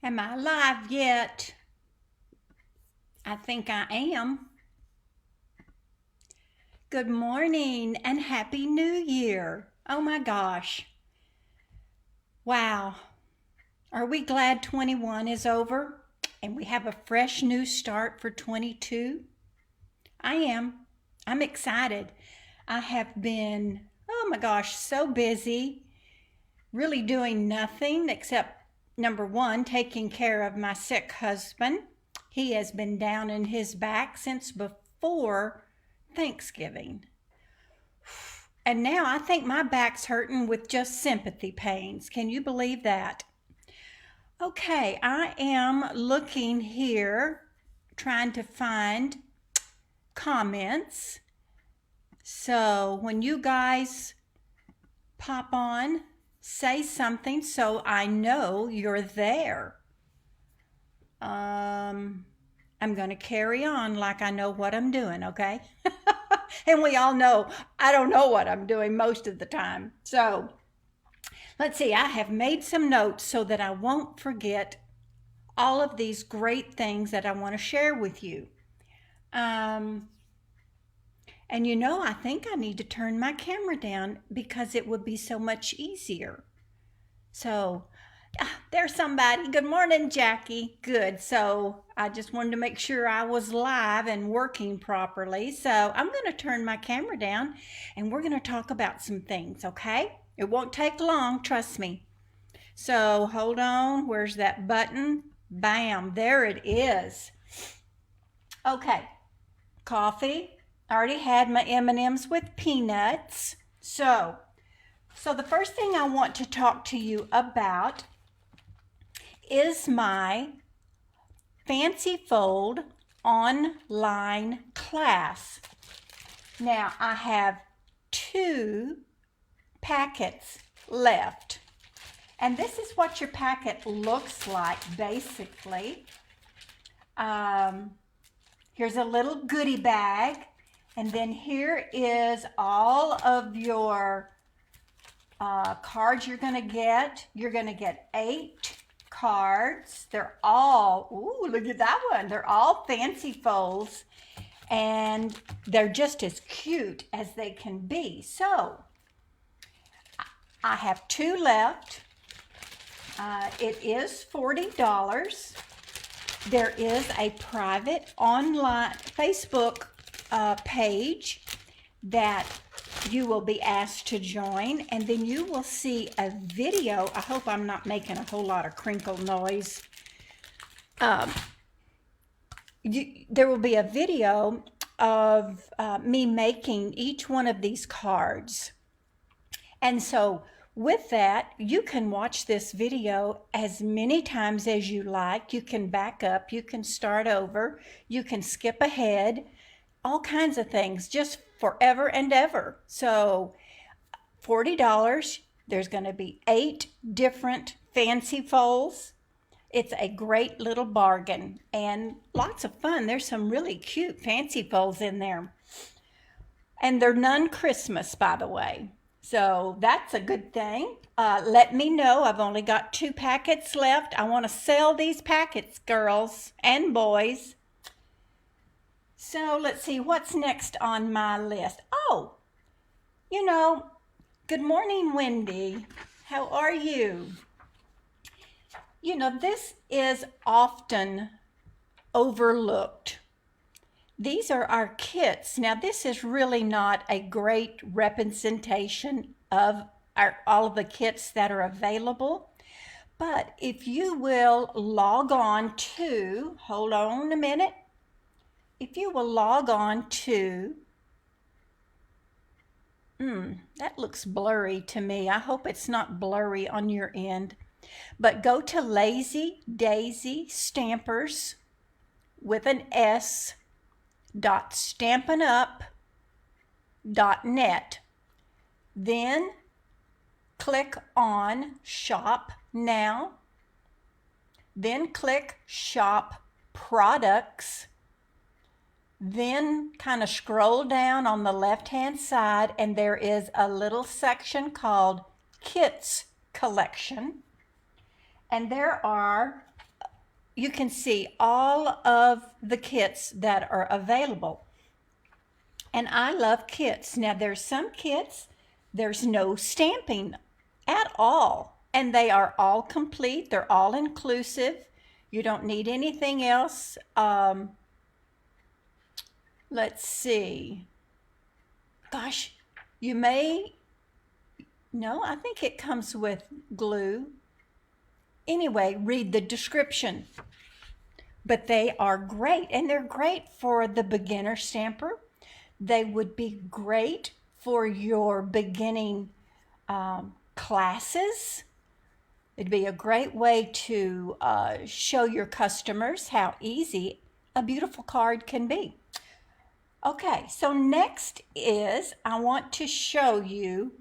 Am I live yet? I think I am. Good morning and Happy New Year. Oh my gosh. Wow. Are we glad 21 is over and we have a fresh new start for 22? I am. I'm excited. I have been, oh my gosh, so busy, really doing nothing except number one, taking care of my sick husband. He has been down in his back since before Thanksgiving. And now I think my back's hurting with just sympathy pains. Can you believe that? Okay, I am looking here, trying to find comments. So when you guys pop on, say something so I know you're there. I'm going to carry on like I know what I'm doing, okay? And we all know I don't know what I'm doing most of the time. So let's see, I have made some notes so that I won't forget all of these great things that I want to share with you. And I think I need to turn my camera down because it would be so much easier. So there's somebody. Good morning, Jackie. Good. So I just wanted to make sure I was live and working properly. So I'm going to turn my camera down and we're going to talk about some things, okay? It won't take long, trust me. So hold on. Where's that button? Bam. There it is. Okay. Coffee. I already had my M&Ms with peanuts. So the first thing I want to talk to you about is my Fancy Fold online class. Now I have 2 packets left. And this is what your packet looks like basically. Here's a little goodie bag. And then here is all of your cards you're going to get. You're going to get 8 cards. They're all, ooh, look at that one. They're all fancy folds and they're just as cute as they can be. So I have 2 left. It is $40. There is a private online Facebook page that you will be asked to join, and then you will see a video. I hope I'm not making a whole lot of crinkle noise. There will be a video of me making each one of these cards. And so with that, you can watch this video as many times as you like. You can back up, you can start over, you can skip ahead, all kinds of things, just forever and ever. So $40, there's going to be 8 different fancy folds. It's a great little bargain and lots of fun. There's some really cute fancy folds in there. And they're non-Christmas, by the way. So that's a good thing. Let me know. I've only got 2 packets left. I want to sell these packets, girls and boys. So let's see, what's next on my list? Oh, good morning, Wendy. How are you? This is often overlooked. These are our kits. Now, this is really not a great representation of all of the kits that are available. But if you will log on to, hold on a minute. If you will log on to, that looks blurry to me. I hope it's not blurry on your end. But go to Lazy Daisy Stampers with an S .stampinup.net. Then click on Shop Now. Then click Shop Products. Then kind of scroll down on the left-hand side and there is a little section called Kits Collection. And there are you can see all of the kits that are available. And I love kits. Now, there's some kits, there's no stamping at all, and they are all complete. They're all inclusive. You don't need anything else. Let's see. Gosh, you may, no, I think it comes with glue. Anyway, read the description. But they are great, and they're great for the beginner stamper. They would be great for your beginning classes. It'd be a great way to show your customers how easy a beautiful card can be. Okay, so next is I want to show you.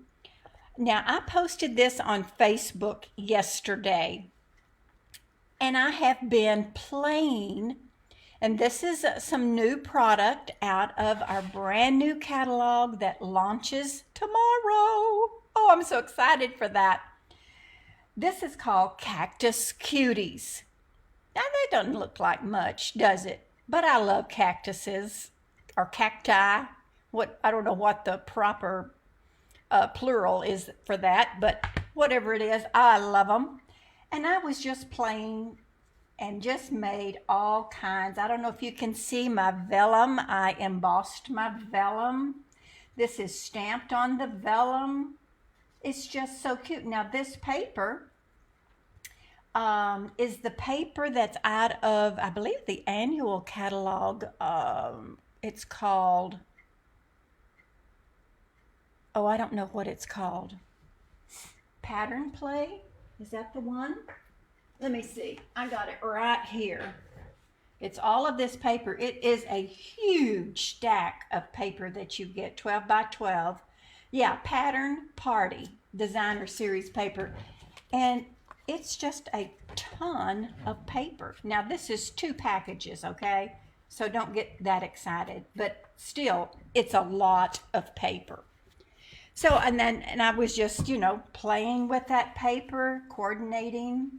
Now, I posted this on Facebook yesterday, and I have been playing, and this is some new product out of our brand new catalog that launches tomorrow. Oh, I'm so excited for that. This is called Cactus Cuties. Now, that doesn't look like much, does it? But I love cactuses or cacti. I don't know what the proper plural is for that, but whatever it is, I love them. And I was just playing and just made all kinds. I don't know if you can see my vellum. I embossed my vellum. This is stamped on the vellum. It's just so cute. Now, this paper is the paper that's out of, I believe, the annual catalog. It's called, oh, I don't know what it's called. Pattern Play? Is that the one? Let me see. I got it right here. It's all of this paper. It is a huge stack of paper that you get, 12 by 12. Yeah, Pattern Party Designer Series paper. And it's just a ton of paper. Now, this is 2 packages, okay? So don't get that excited. But still, it's a lot of paper. So, and I was just, playing with that paper, coordinating.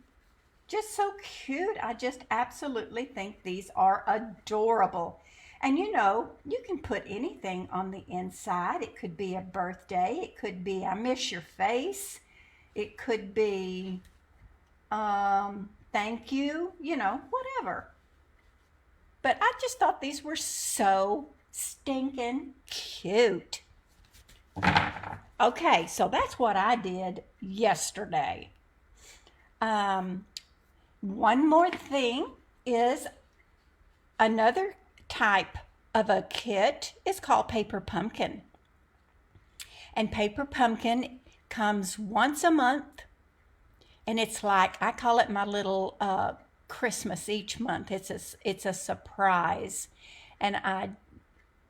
Just so cute. I just absolutely think these are adorable. And you can put anything on the inside. It could be a birthday. It could be I miss your face. It could be thank you, whatever. But I just thought these were so stinking cute. Okay, so that's what I did yesterday. One more thing is another type of a kit is called Paper Pumpkin. And Paper Pumpkin comes once a month, and it's like, I call it my little Christmas each month. It's a surprise. And I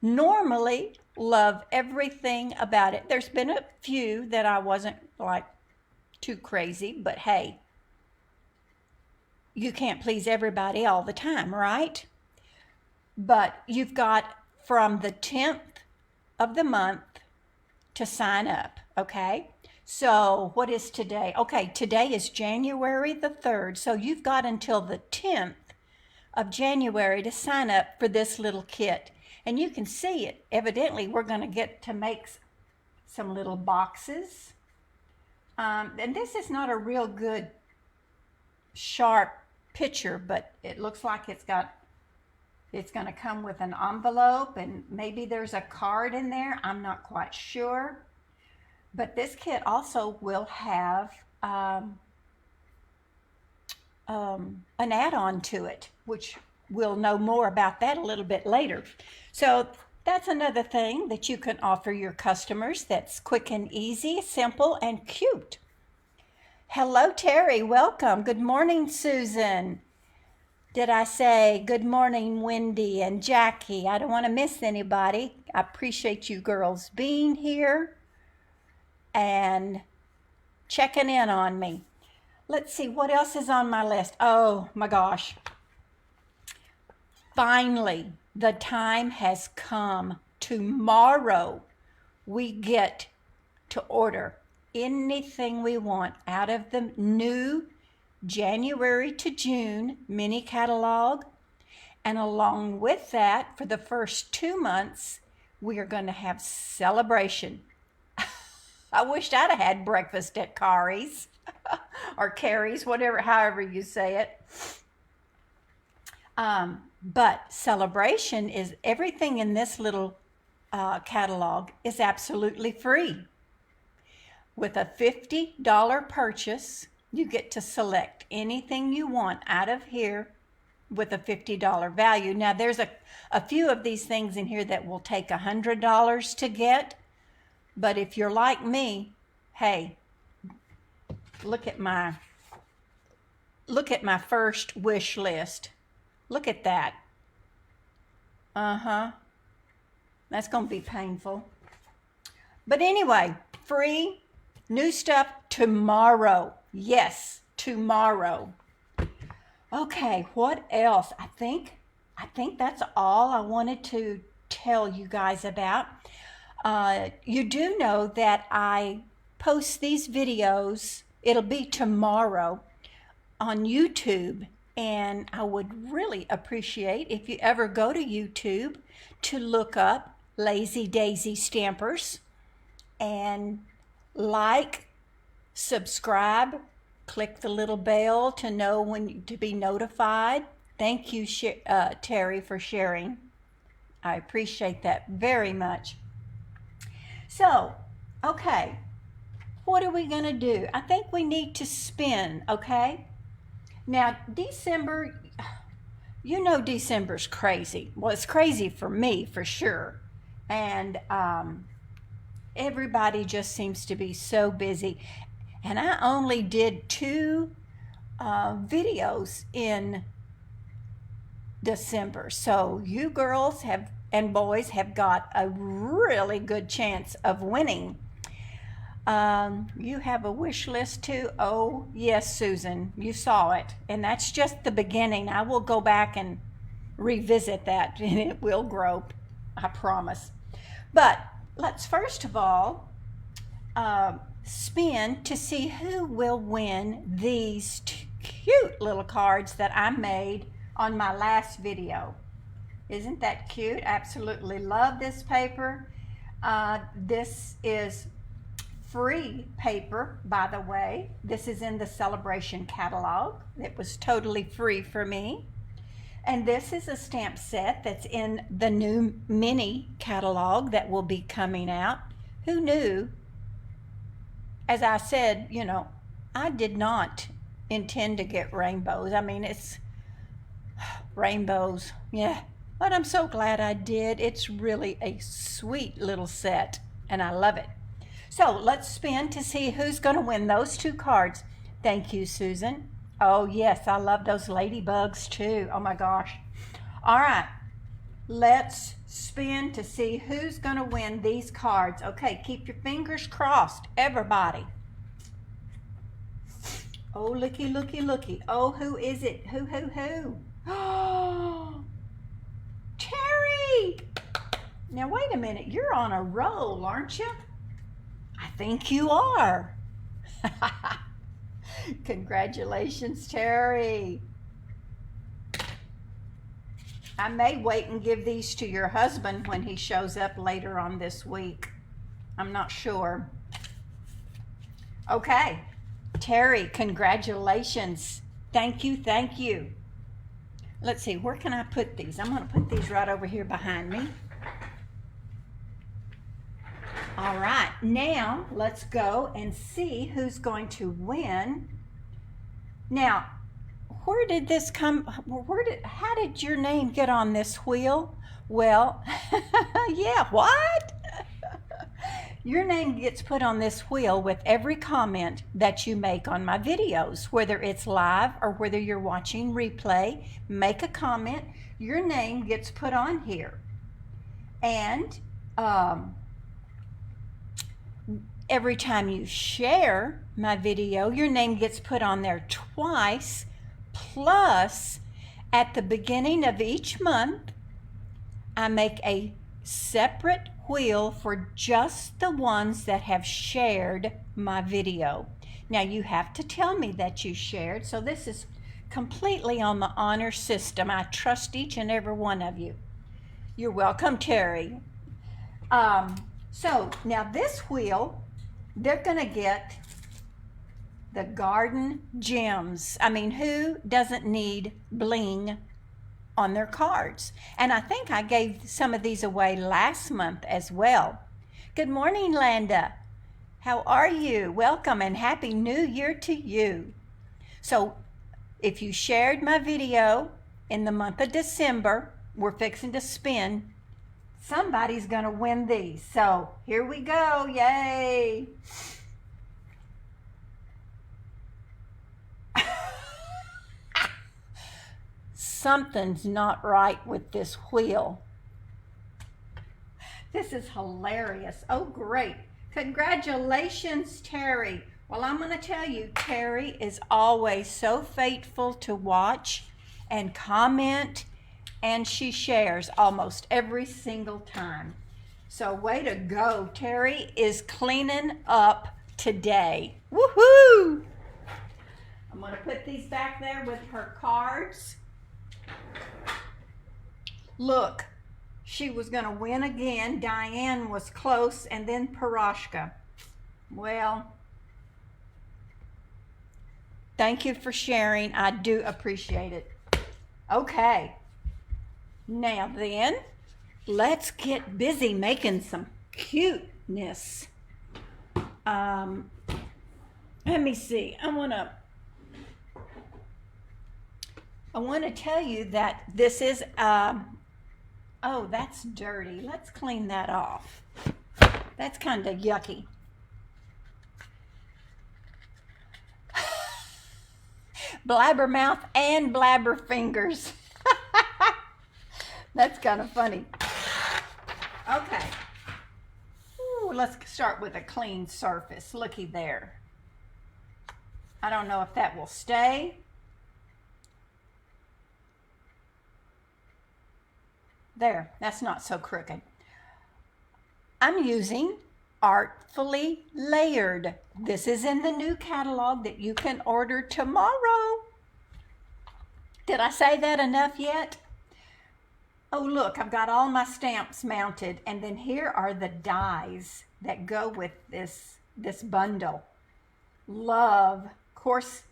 normally love everything about it. There's been a few that I wasn't like too crazy, but hey, you can't please everybody all the time, right? But you've got from the 10th of the month to sign up, okay? So what is today? Okay, today is January the 3rd. So you've got until the 10th of January to sign up for this little kit. And you can see it. Evidently, we're going to get to make some little boxes. And this is not a real good sharp picture, but it looks like it's going to come with an envelope, and maybe there's a card in there. I'm not quite sure. But this kit also will have an add-on to it, which we'll know more about that a little bit later. So that's another thing that you can offer your customers that's quick and easy, simple, and cute. Hello, Terry. Welcome. Good morning, Susan. Did I say good morning, Wendy and Jackie? I don't want to miss anybody. I appreciate you girls being here and checking in on me. Let's see, what else is on my list? Oh my gosh. Finally, the time has come. Tomorrow, we get to order anything we want out of the new January to June mini catalog. And along with that, for the first 2 months, we are going to have celebration. I wished I'd have had breakfast at Kari's or Carrie's, however you say it. But celebration is everything in this little catalog is absolutely free. With a $50 purchase, you get to select anything you want out of here with a $50 value. Now, there's a few of these things in here that will take $100 to get. But if you're like me, hey, look at my first wish list. Look at that. That's going to be painful. But anyway, free new stuff tomorrow. Yes, tomorrow. Okay, what else? I think that's all I wanted to tell you guys about. You do know that I post these videos, it'll be tomorrow, on YouTube, and I would really appreciate if you ever go to YouTube to look up Lazy Daisy Stampers and like, subscribe, click the little bell to know to be notified. Thank you, Terry, for sharing. I appreciate that very much. So, okay, what are we going to do? I think we need to spin, okay? Now, December, you know December's crazy. Well, it's crazy for me, for sure. And everybody just seems to be so busy. And I only did 2 videos in December. So you girls and boys have got a really good chance of winning. You have a wish list too? Oh, yes, Susan, you saw it. And that's just the beginning. I will go back and revisit that, and it will grow, I promise. But let's first of all spin to see who will win these cute little cards that I made on my last video. Isn't that cute? Absolutely love this paper. This is free paper, by the way. This is in the Celebration catalog. It was totally free for me. And this is a stamp set that's in the new mini catalog that will be coming out. Who knew? As I said, you know, I did not intend to get rainbows. I mean, it's rainbows, yeah. But I'm so glad I did. It's really a sweet little set, and I love it. So let's spin to see who's going to win those 2 cards. Thank you, Susan. Oh, yes, I love those ladybugs, too. Oh, my gosh. All right, let's spin to see who's going to win these cards. Okay, keep your fingers crossed, everybody. Oh, looky, looky, looky. Oh, who is it? Who? Oh, Terry! Now, wait a minute. You're on a roll, aren't you? I think you are. Congratulations, Terry. I may wait and give these to your husband when he shows up later on this week. I'm not sure. Okay, Terry, congratulations. Thank you, thank you. Let's see, where can I put these? I'm going to put these right over here behind me. All right, now let's go and see who's going to win. Now, where did this come? How did your name get on this wheel? Well, yeah, what? Your name gets put on this wheel with every comment that you make on my videos, whether it's live or whether you're watching replay. Make a comment, your name gets put on here. And every time you share my video, your name gets put on there twice. Plus, at the beginning of each month, I make a separate wheel for just the ones that have shared my video. Now you have to tell me that you shared, so this is completely on the honor system. I trust each and every one of you. You're welcome, Terry. So now this wheel, they're gonna get the garden gems. I mean, who doesn't need bling on their cards? And I think I gave some of these away last month as well. Good morning, Landa. How are you? Welcome and Happy New Year to you. So if you shared my video in the month of December, we're fixing to spin. Somebody's gonna win these. So here we go, yay. Something's not right with this wheel. This is hilarious. Oh, great. Congratulations, Terry. Well, I'm going to tell you, Terry is always so faithful to watch and comment, and she shares almost every single time. So way to go. Terry is cleaning up today. Woohoo! I'm going to put these back there with her cards. Look, she was going to win again. Diane was close, and then Parashka. Well, thank you for sharing. I do appreciate it. Okay, now then, let's get busy making some cuteness. Let me see. I want to tell you that this is, oh, that's dirty. Let's clean that off. That's kind of yucky. Blabbermouth and blabber fingers. That's kind of funny. Okay. Ooh, let's start with a clean surface. Looky there. I don't know if that will stay. There, that's not so crooked. I'm using Artfully Layered. This is in the new catalog that you can order tomorrow. Did I say that enough yet? Oh, look, I've got all my stamps mounted, and then here are the dies that go with this bundle. Love, of course,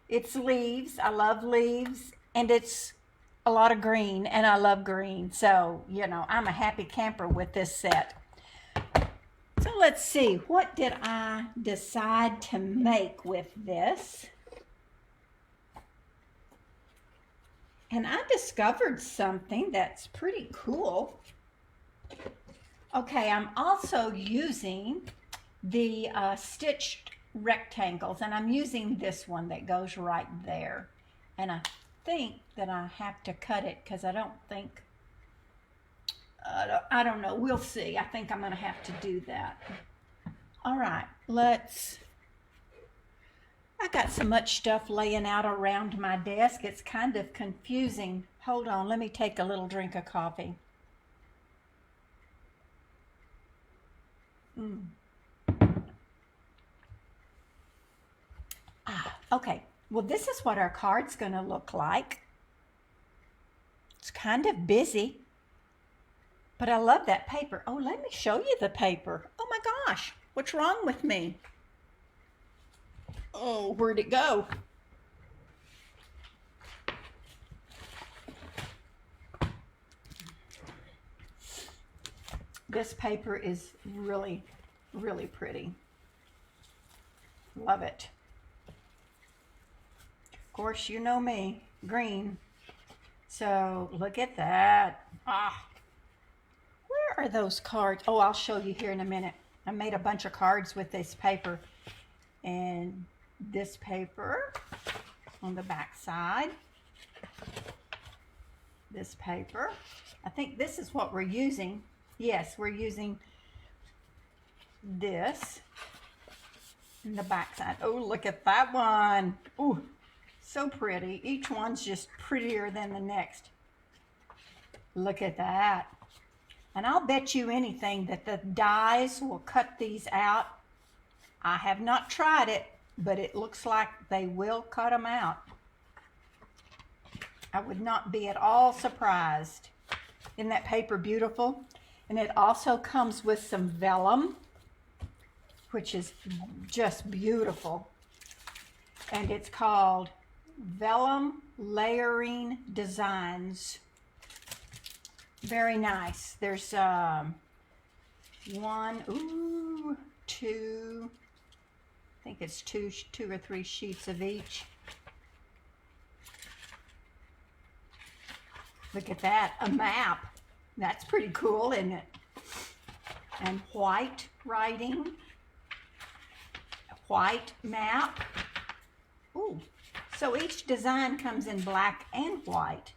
it's leaves. I love leaves, and it's a lot of green, and I love green. So, you know, I'm a happy camper with this set. So let's see, what did I decide to make with this? And I discovered something that's pretty cool. Okay, I'm also using the stitched rectangles, and I'm using this one that goes right there. And I think that I have to cut it because I don't think, I don't know, we'll see. I think I'm going to have to do that. All right, I got so much stuff laying out around my desk, it's kind of confusing. Hold on, let me take a little drink of coffee. Okay, well, this is what our card's going to look like. It's kind of busy, but I love that paper. Oh, let me show you the paper. Oh my gosh, what's wrong with me? Oh, where'd it go? This paper is really, really pretty. Love it. Of course, you know me, green. So look at that. Where are those cards? Oh, I'll show you here in a minute. I made a bunch of cards with this paper, and this paper on the back side. This paper. I think this is what we're using. Yes, we're using this in the back side. Oh, look at that one. Oh, so pretty. Each one's just prettier than the next. Look at that. And I'll bet you anything that the dies will cut these out. I have not tried it, but it looks like they will cut them out. I would not be at all surprised. Isn't that paper beautiful? And it also comes with some vellum, which is just beautiful. And it's called Vellum Layering Designs. Very nice. There's two, I think it's two or three sheets of each. Look at that, a map. That's pretty cool, isn't it? And white writing, a white map. Ooh, so each design comes in black and white,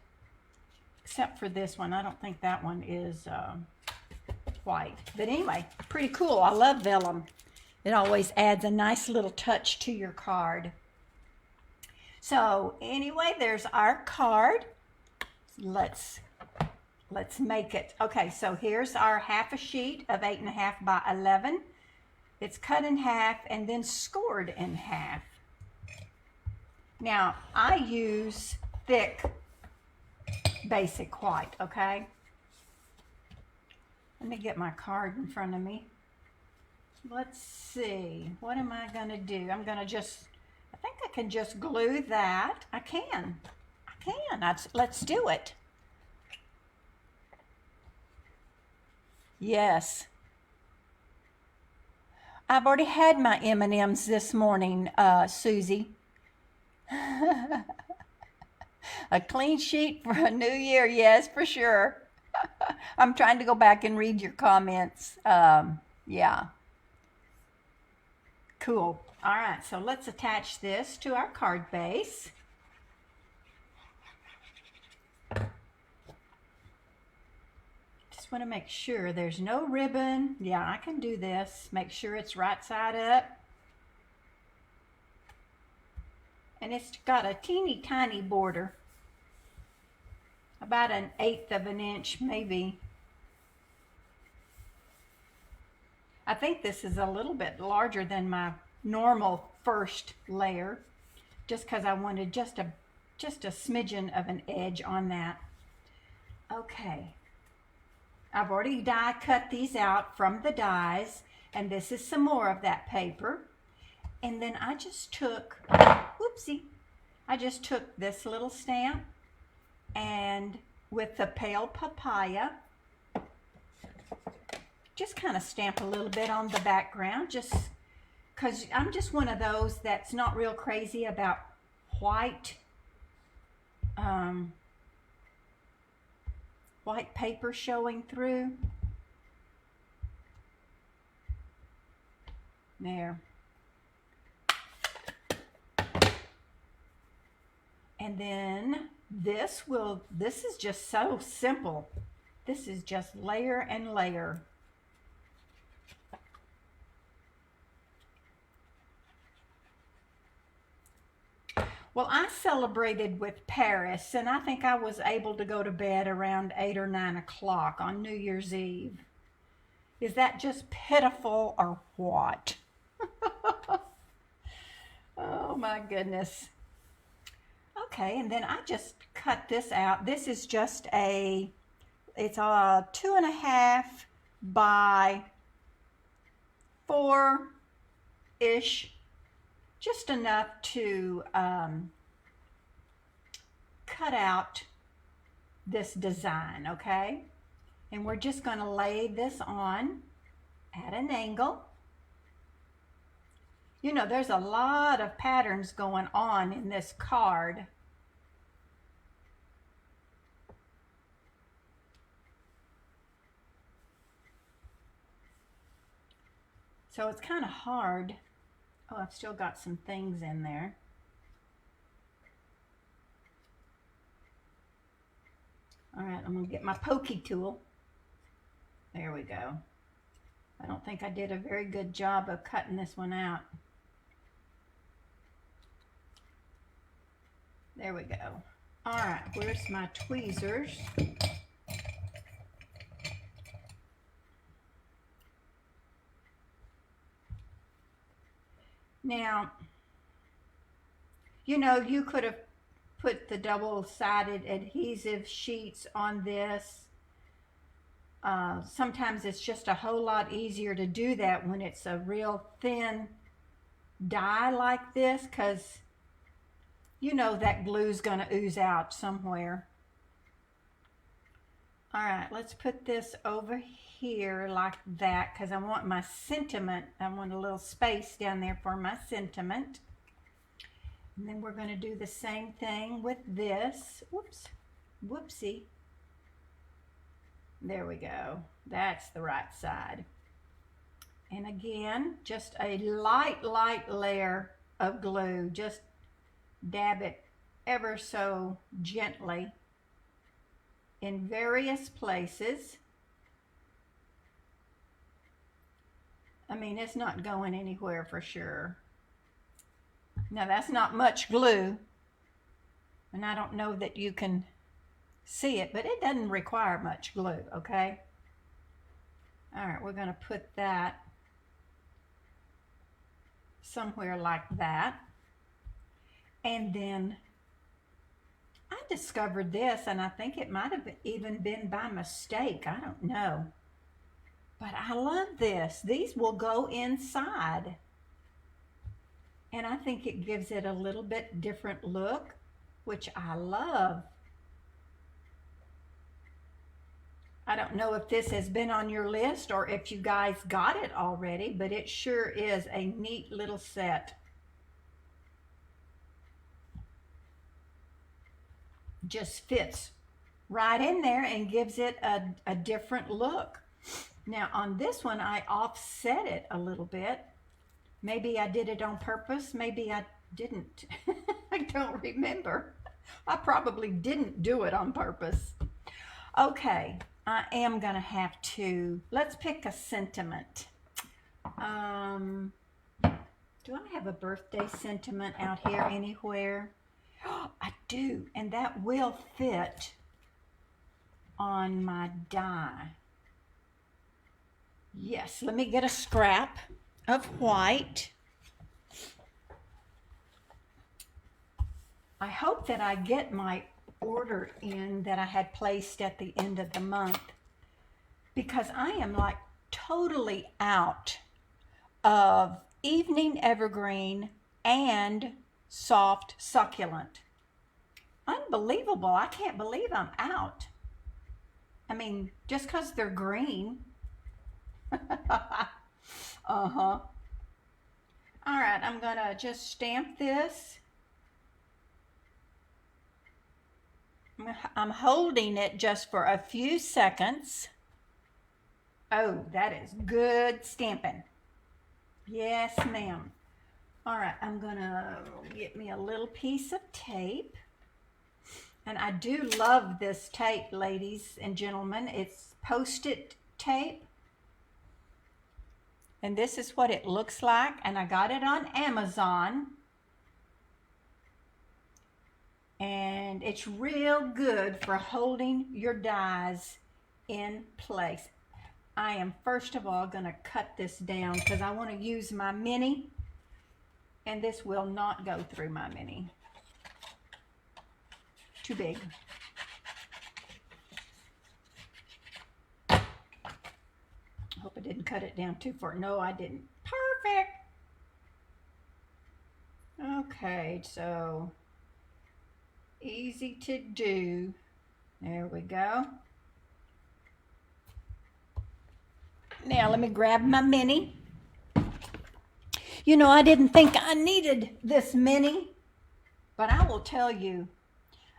except for this one. I don't think that one is white. But anyway, pretty cool. I love vellum. It always adds a nice little touch to your card. So anyway, there's our card. Let's make it. Okay, so here's our half a sheet of 8.5 by 11. It's cut in half and then scored in half. Now, I use thick basic white, okay? Let me get my card in front of me. Let's see, what am I gonna do? I'm gonna I think I can just glue that. I can. Let's do it. Yes. I've already had my M&Ms this morning, Susie. A clean sheet for a new year, yes, for sure. I'm trying to go back and read your comments. Yeah. Cool. All right, so let's attach this to our card base. Just want to make sure there's no ribbon. Yeah, I can do this. Make sure it's right side up. And it's got a teeny tiny border. About 1/8 of an inch, maybe. I think this is a little bit larger than my normal first layer, just because I wanted just a smidgen of an edge on that. Okay. I've already die cut these out from the dies, and this is some more of that paper. And then I just took, whoopsie, I just took this little stamp and with the pale papaya, just kind of stamp a little bit on the background, just because I'm just one of those that's not real crazy about white white paper showing through. There. And then this is just so simple. This is just layer and layer. Well, I celebrated with Paris, and I think I was able to go to bed around 8 or 9 o'clock on New Year's Eve. Is that just pitiful or what? Oh my goodness. Okay, and then I just cut this out. This is just it's a 2.5 by 4-ish. Just enough to cut out this design, okay? And we're just going to lay this on at an angle. You know, there's a lot of patterns going on in this card. So it's kind of hard. Oh, I've still got some things in there. All right, I'm gonna get my pokey tool. There we go. I don't think I did a very good job of cutting this one out. There we go. All right, where's my tweezers? Now, You know, you could have put the double-sided adhesive sheets on this. Sometimes it's just a whole lot easier to do that when it's a real thin die like this, because you know that glue's going to ooze out somewhere. All right, let's put this over here like that, because I want my sentiment. I want a little space down there for my sentiment. And then we're going to do the same thing with this. Whoops, whoopsie. There we go. That's the right side. And again, just a light layer of glue. Just dab it ever so gently in various places. I mean, it's not going anywhere for sure. Now, that's not much glue, and I don't know that you can see it, but it doesn't require much glue, okay? All right, we're going to put that somewhere like that. And then I discovered this, and I think it might have even been by mistake. I don't know. But I love this. These will go inside. And I think it gives it a little bit different look, which I love. I don't know if this has been on your list or if you guys got it already, but it sure is a neat little set. Just fits right in there and gives it a different look. Now on this one, I offset it a little bit. Maybe I did it on purpose. Maybe I didn't. I don't remember. I probably didn't do it on purpose. Okay, I am gonna have to, let's pick a sentiment. Do I have a birthday sentiment out here anywhere? I do, and that will fit on my die. Yes, let me get a scrap of white. I hope that I get my order in that I had placed at the end of the month, because I am like totally out of evening evergreen and soft succulent. Unbelievable. I can't believe I'm out. I mean, just because they're green. Uh-huh. All right, I'm gonna just stamp this. I'm holding it just for a few seconds. Oh, that is good stamping. Yes, ma'am. All right, I'm gonna get me a little piece of tape. And I do love this tape, ladies and gentlemen. It's Post-it tape. And this is what it looks like, and I got it on Amazon. And it's real good for holding your dies in place. I am first of all going to cut this down because I want to use my mini, and this will not go through my mini. Too big. I hope I didn't cut it down too far. No, I didn't. Perfect. Okay, so easy to do. There we go. Now let me grab my mini. You know, I didn't think I needed this mini, but I will tell you,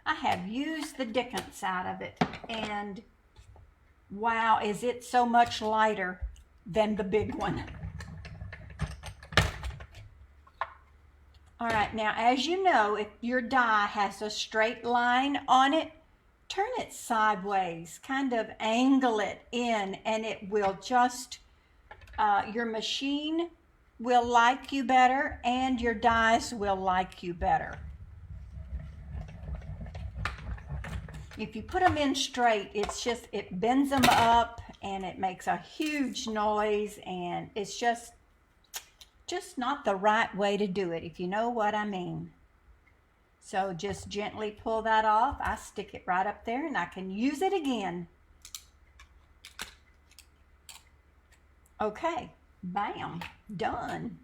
I have used the dickens out of it, and wow, is it so much lighter than the big one. All right, now as you know, if your die has a straight line on it, turn it sideways, kind of angle it in, and it will just, your machine will like you better and your dies will like you better. If you put them in straight, it's just, it bends them up and it makes a huge noise, and it's just not the right way to do it, if you know what I mean. So just gently pull that off. I stick it right up there and I can use it again. Okay, bam, done.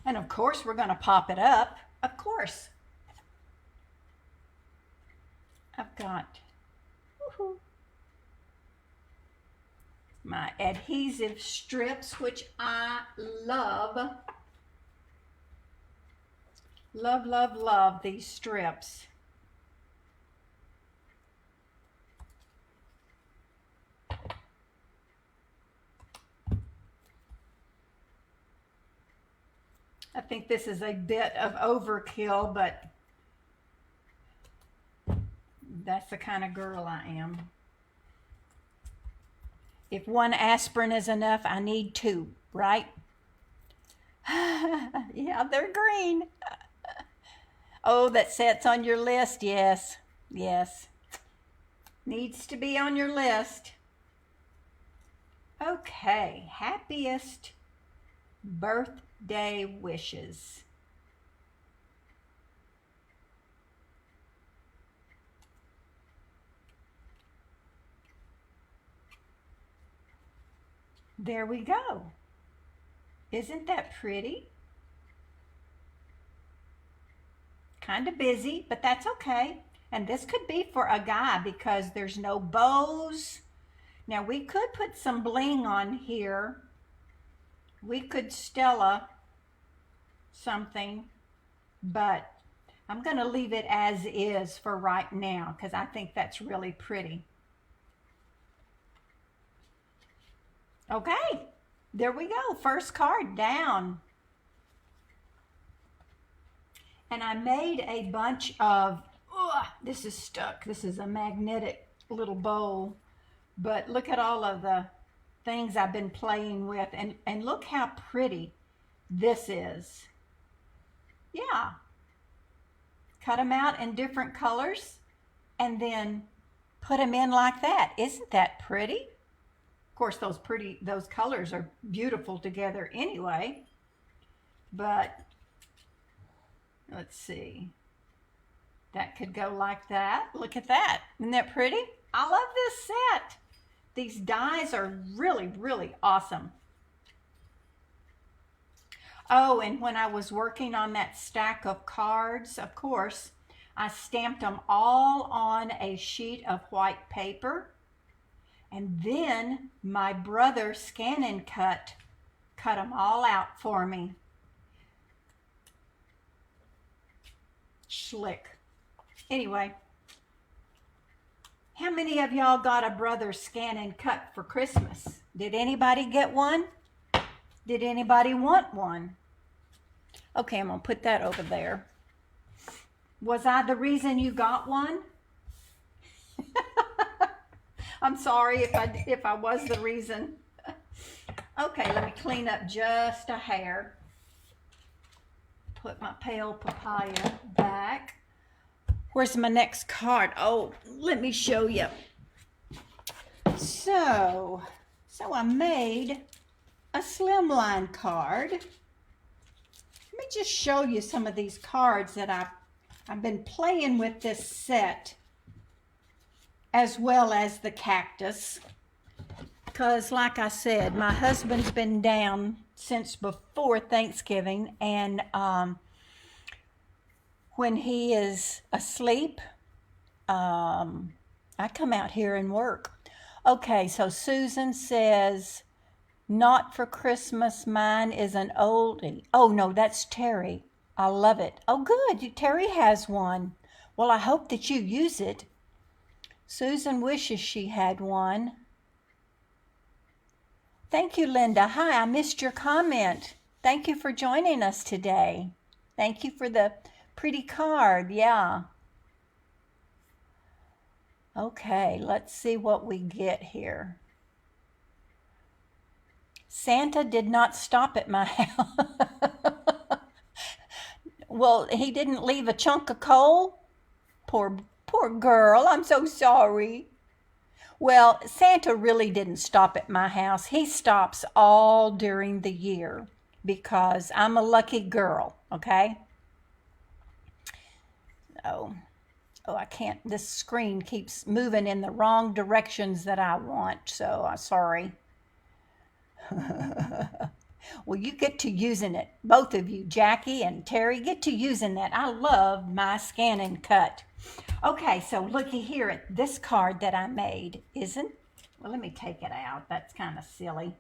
And of course we're going to pop it up. Of course. I've got my adhesive strips, which I love. Love, love, love these strips. I think this is a bit of overkill, but that's the kind of girl I am. If one aspirin is enough, I need two, right? Yeah, they're green. Oh, that sets on your list. Yes, yes. Needs to be on your list. Okay, happiest birthday wishes. There we go. Isn't that pretty? Kind of busy, but that's okay. And this could be for a guy because there's no bows. Now we could put some bling on here. We could Stella something, but I'm going to leave it as is for right now because I think that's really pretty. Okay, there we go. First card down. And I made a bunch of, this is stuck. This is a magnetic little bowl. But look at all of the things I've been playing with. And look how pretty this is. Yeah. Cut them out in different colors and then put them in like that. Isn't that pretty? Of course, those colors are beautiful together anyway. But let's see. That could go like that. Look at that. Isn't that pretty? I love this set. These dies are really, really awesome. Oh, and when I was working on that stack of cards, of course, I stamped them all on a sheet of white paper. And then my brother Scan and cut them all out for me. Slick. Anyway, how many of y'all got a brother Scan and cut for Christmas? Did anybody get one? Did anybody want one? Okay, I'm going to put that over there. Was I the reason you got one? I'm sorry if I was the reason. Okay, let me clean up just a hair. Put my pale papaya back. Where's my next card? Oh, let me show you. So I made a slimline card. Let me just show you some of these cards that I've been playing with this set, as well as the cactus. Because like I said, my husband's been down since before Thanksgiving, and when he is asleep, I come out here and work. Okay, so Susan says, not for Christmas, mine is an oldie. Oh no, that's Terry. I love it. Oh good, Terry has one. Well, I hope that you use it. Susan wishes she had one. Thank you, Linda. Hi, I missed your comment. Thank you for joining us today. Thank you for the pretty card. Yeah. Okay, let's see what we get here. Santa did not stop at my house. Well, he didn't leave a chunk of coal? Poor girl. I'm so sorry. Well, Santa really didn't stop at my house. He stops all during the year because I'm a lucky girl, okay? Oh, oh, I can't. This screen keeps moving in the wrong directions that I want, so I'm sorry. Well, you get to using it. Both of you, Jackie and Terry, get to using that. I love my scan and cut. Okay, so looky here at this card that I made. Well, let me take it out. That's kind of silly.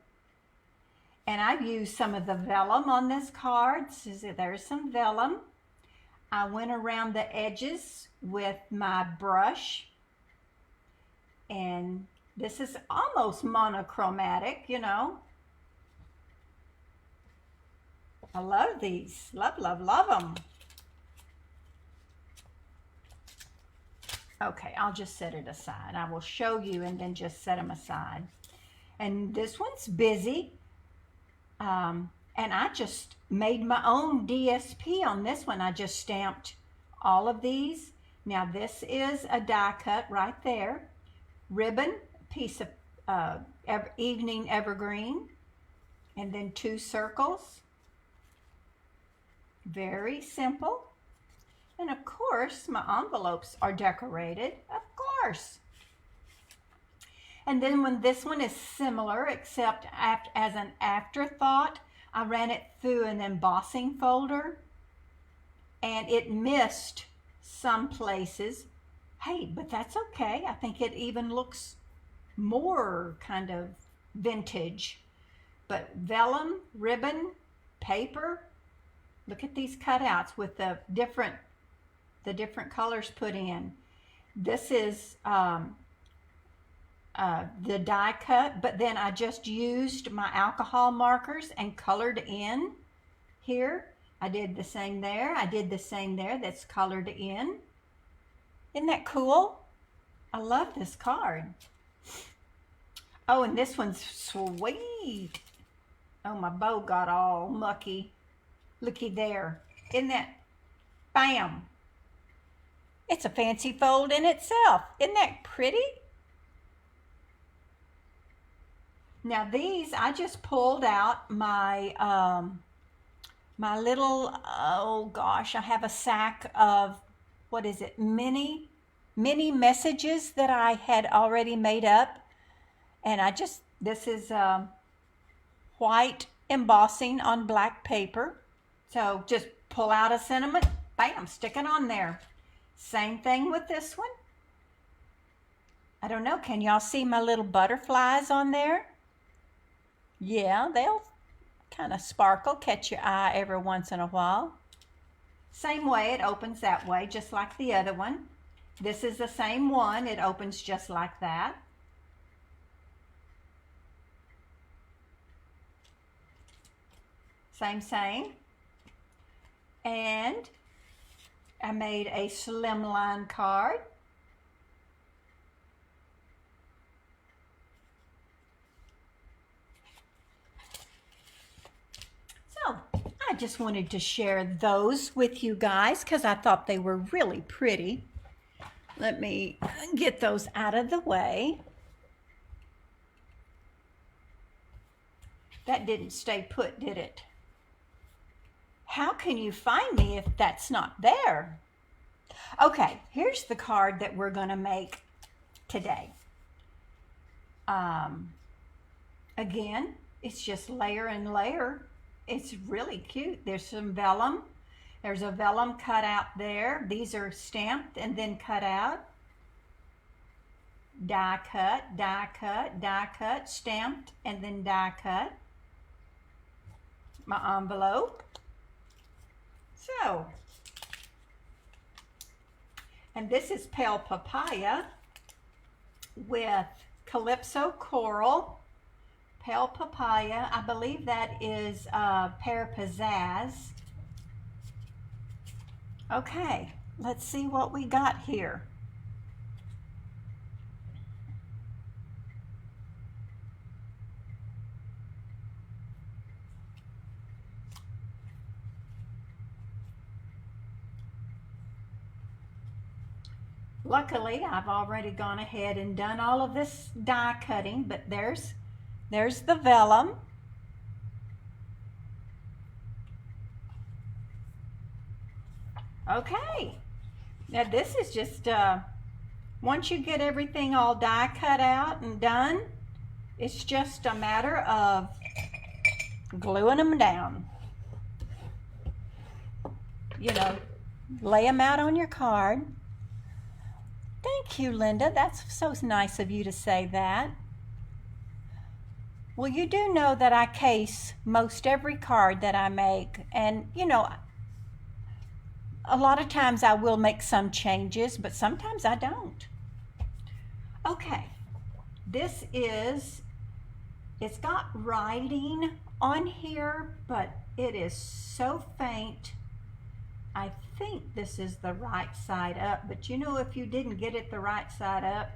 And I've used some of the vellum on this card. So there's some vellum. I went around the edges with my brush. And this is almost monochromatic, you know. I love these. Love, love, love them. Okay, I'll just set it aside. I will show you and then just set them aside. And this one's busy. And I just made my own DSP on this one. I just stamped all of these. Now this is a die cut right there. Ribbon, piece of evening evergreen, and then 2 circles. Very simple. And of course, my envelopes are decorated, of course. And then when this one is similar, except as an afterthought, I ran it through an embossing folder and it missed some places. Hey, but that's okay. I think it even looks more kind of vintage. But vellum, ribbon, paper, look at these cutouts with the different colors put in. This is the die cut, but then I just used my alcohol markers and colored in here. I did the same there. I did the same there. That's colored in. Isn't that cool? I love this card. Oh, and this one's sweet. Oh, my bow got all mucky. Looky there. Isn't that? Bam. It's a fancy fold in itself. Isn't that pretty? Now these, I just pulled out my my little, oh gosh, I have a sack of, what is it, mini messages that I had already made up. And this is white embossing on black paper. So just pull out a sentiment, bam, stick it on there. Same thing with this one. I don't know, can y'all see my little butterflies on there? Yeah, they'll kind of sparkle, catch your eye every once in a while. Same way, it opens that way, just like the other one. This is the same one, it opens just like that. Same. And I made a slimline card. So I just wanted to share those with you guys because I thought they were really pretty. Let me get those out of the way. That didn't stay put, did it? How can you find me if that's not there? Okay, here's the card that we're going to make today. Again, it's just layer and layer. It's really cute. There's some vellum. There's a vellum cut out there. These are stamped and then cut out. Die cut, die cut, die cut, stamped and then die cut. My envelope. So, and this is Pale Papaya with Calypso Coral, Pale Papaya. I believe that is Pear Pizzazz. Okay, let's see what we got here. Luckily, I've already gone ahead and done all of this die cutting, but there's the vellum. Okay, now this is just, once you get everything all die cut out and done, it's just a matter of gluing them down. You know, lay them out on your card. Thank you, Linda. That's so nice of you to say that. Well, you do know that I case most every card that I make, and you know, a lot of times I will make some changes, but sometimes I don't. Okay, this is, it's got writing on here, but it is so faint. I think this is the right side up, but you know, if you didn't get it the right side up,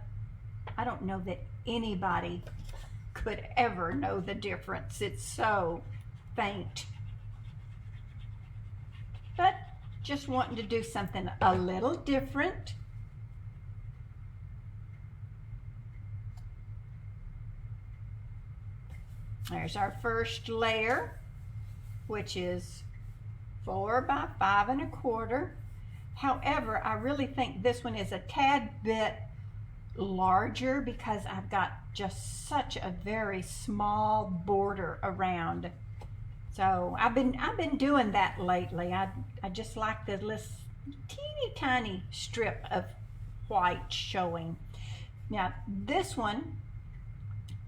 I don't know that anybody could ever know the difference. It's so faint. But just wanting to do something a little different. There's our first layer, which is 4 by 5 1/4. However, I really think this one is a tad bit larger because I've got just such a very small border around. So I've been doing that lately. I just like the little teeny tiny strip of white showing. Now this one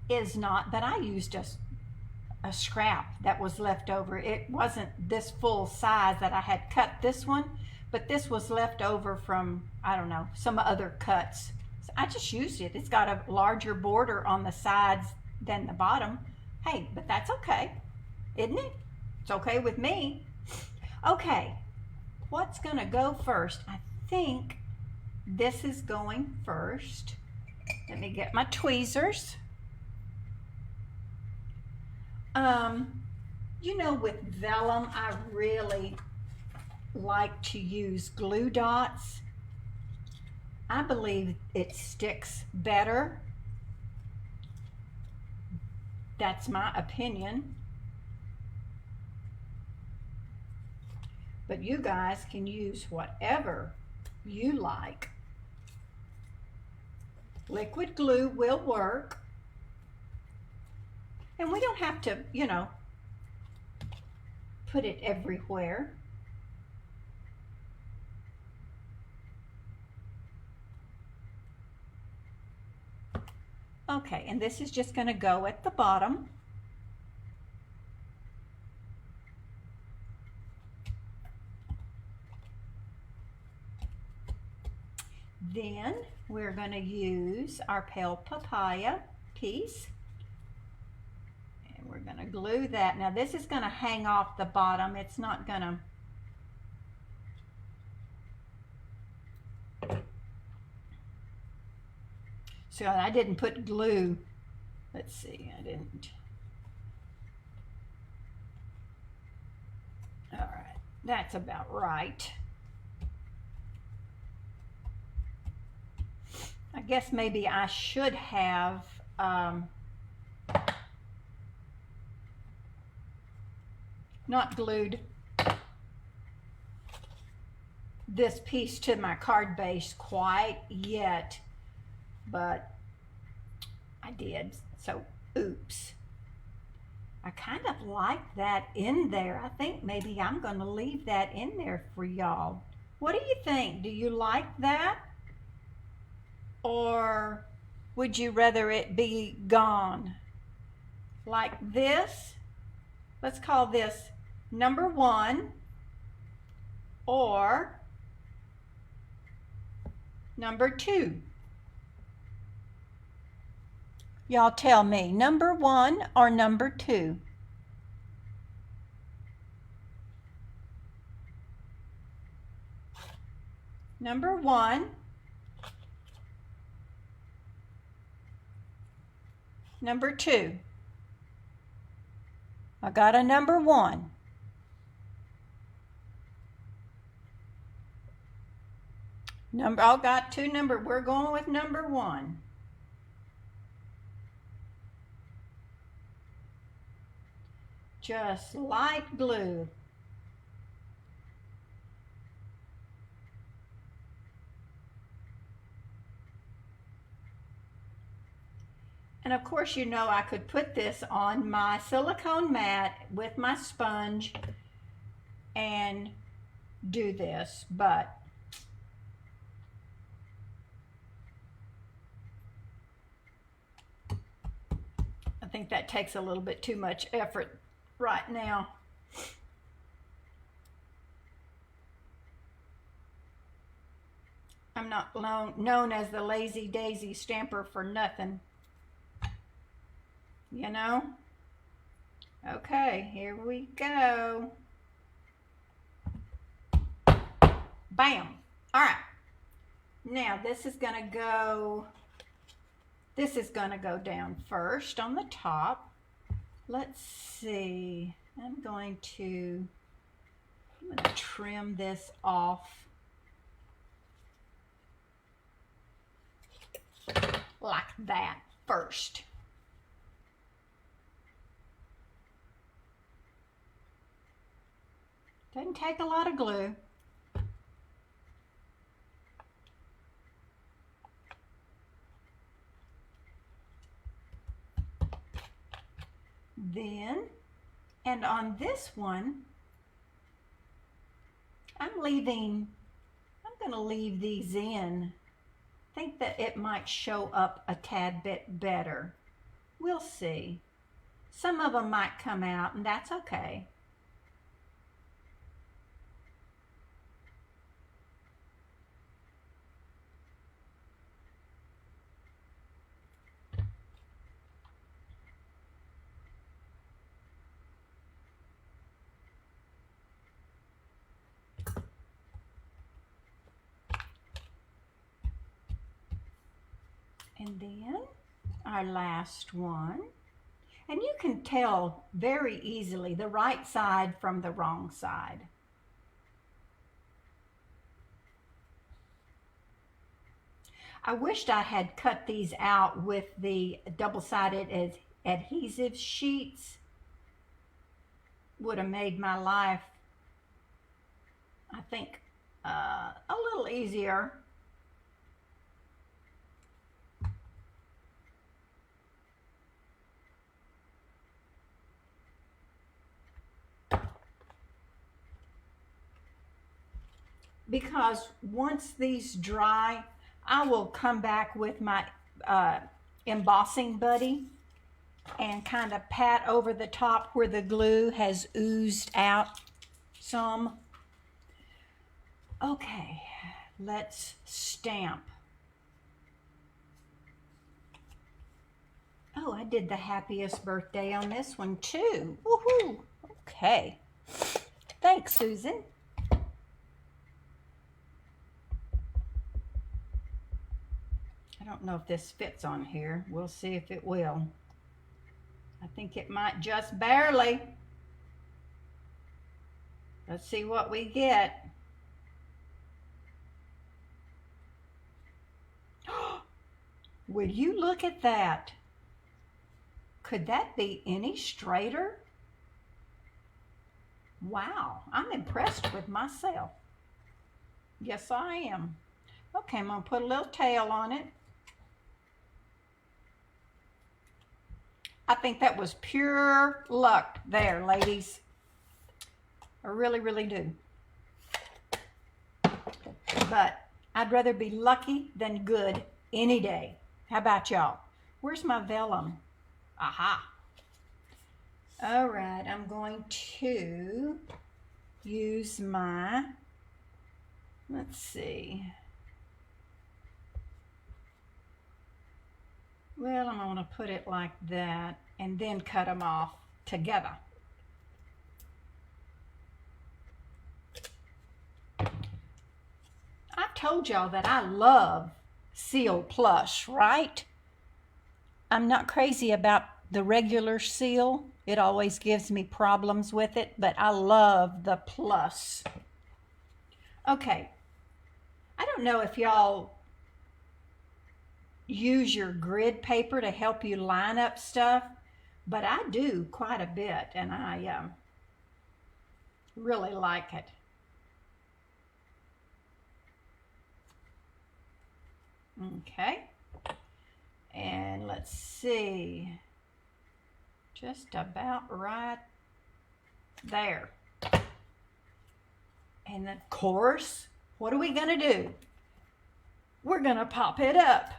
is not, but I used a scrap that was left over. It wasn't this full size that I had cut this one, but this was left over from, I don't know, some other cuts. So I just used it. It's got a larger border on the sides than the bottom. Hey, but that's okay, isn't it? It's okay with me. Okay, what's gonna go first? I think this is going first. Let me get my tweezers. You know, with vellum, I really like to use glue dots. I believe it sticks better. That's my opinion. But you guys can use whatever you like. Liquid glue will work. And we don't have to, you know, put it everywhere. Okay, and this is just going to go at the bottom. Then we're going to use our pale papaya piece. We're going to glue that. Now this is going to hang off the bottom. It's not going to. So I didn't put glue. Let's see, I didn't. All right, that's about right. I guess maybe I should have not glued this piece to my card base quite yet, but I did, so oops. I kind of like that in there. I think maybe I'm going to leave that in there for y'all. What do you think? Do you like that? Or would you rather it be gone? Like this? Let's call this number 1 or number 2. Y'all tell me, number 1 or number 2? Number 1. Number 2. I got a number 1. I got two number. We're going with number 1. Just light glue. And of course, you know, I could put this on my silicone mat with my sponge and do this, but I think that takes a little bit too much effort right now. I'm not known as the lazy daisy stamper for nothing. You know? Okay, here we go. Bam. All right. Now this is going to go down first on the top. Let's see. I'm going to trim this off like that first. Doesn't take a lot of glue. Then, and on this one, I'm going to leave these in. I think that it might show up a tad bit better. We'll see. Some of them might come out, and that's okay. And then our last one. And you can tell very easily the right side from the wrong side. I wished I had cut these out with the double-sided adhesive sheets. Would have made my life, I think, a little easier. Because once these dry, I will come back with my embossing buddy and kind of pat over the top where the glue has oozed out some. Okay, let's stamp. Oh, I did the happiest birthday on this one too. Woohoo! Okay. Thanks, Susan. I don't know if this fits on here. We'll see if it will. I think it might just barely. Let's see what we get. Would you look at that? Could that be any straighter? Wow, I'm impressed with myself. Yes, I am. Okay, I'm going to put a little tail on it. I think that was pure luck there, ladies. I really, really do. But I'd rather be lucky than good any day. How about y'all? Where's my vellum? Aha. All right, I'm going to use my, let's see. Well, I'm going to put it like that and then cut them off together. I've told y'all that I love seal plush, right? I'm not crazy about the regular seal. It always gives me problems with it, but I love the plus. Okay, I don't know if y'all use your grid paper to help you line up stuff, but I do quite a bit, and I really like it. Okay, and let's see, just about right there. And of course, what are we gonna do? We're gonna pop it up.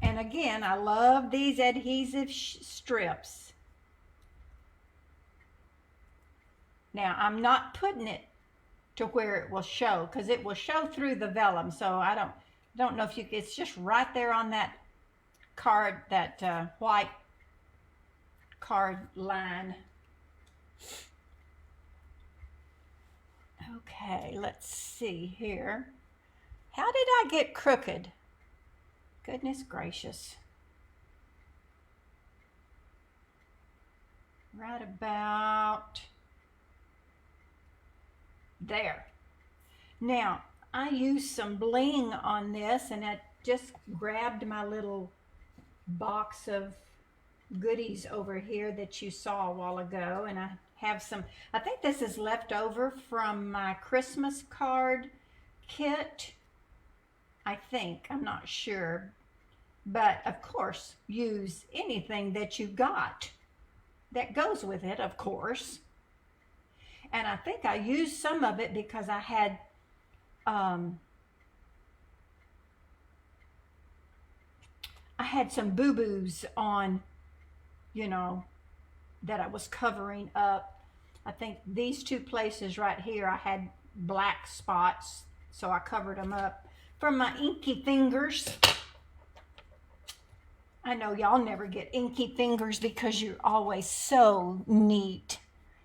And again, I love these adhesive strips. Now, I'm not putting it to where it will show, because it will show through the vellum. So I don't know if you, it's just right there on that card, that white card line. Okay, let's see here. How did I get crooked? Goodness gracious. Right about there. Now, I used some bling on this, and I just grabbed my little box of goodies over here that you saw a while ago, and I have some, I think this is left over from my Christmas card kit. I think, I'm not sure, but of course use anything that you got that goes with it, of course. And I think I used some of it because I had some boo-boos on, you know, that I was covering up. I think these two places right here, I had black spots, so I covered them up from my inky fingers. I know y'all never get inky fingers because you're always so neat.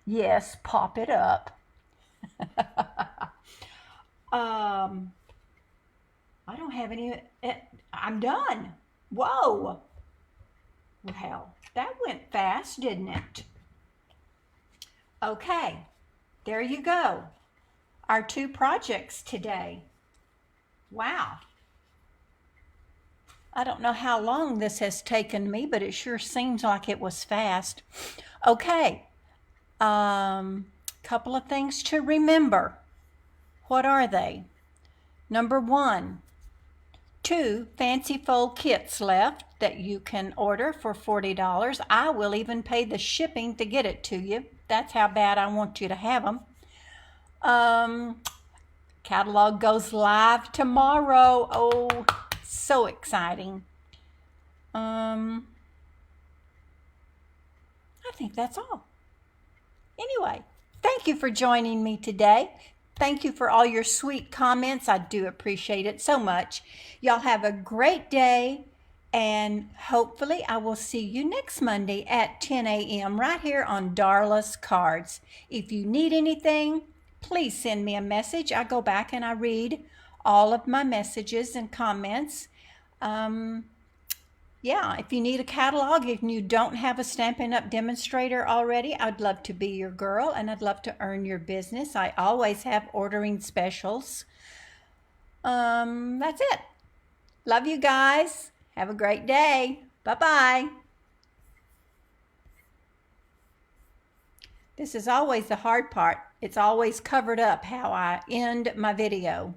Yes, pop it up. I don't have any, I'm done. Whoa. Well, that went fast, didn't it? Okay, there you go. Our 2 projects today. Wow. I don't know how long this has taken me, but it sure seems like it was fast. Okay, couple of things to remember. What are they? Number 1, 2 fancy fold kits left that you can order for $40. I will even pay the shipping to get it to you. That's how bad I want you to have them. Catalog goes live tomorrow. Oh, so exciting. I think that's all. Anyway, thank you for joining me today. Thank you for all your sweet comments. I do appreciate it so much. Y'all have a great day, and hopefully I will see you next Monday at 10 a.m. right here on Darla's Cards. If you need anything, please send me a message. I go back and I read all of my messages and comments. Yeah, if you need a catalog, if you don't have a Stampin' Up! Demonstrator already, I'd love to be your girl, and I'd love to earn your business. I always have ordering specials. That's it. Love you guys. Have a great day. Bye-bye. This is always the hard part. It's always covered up how I end my video.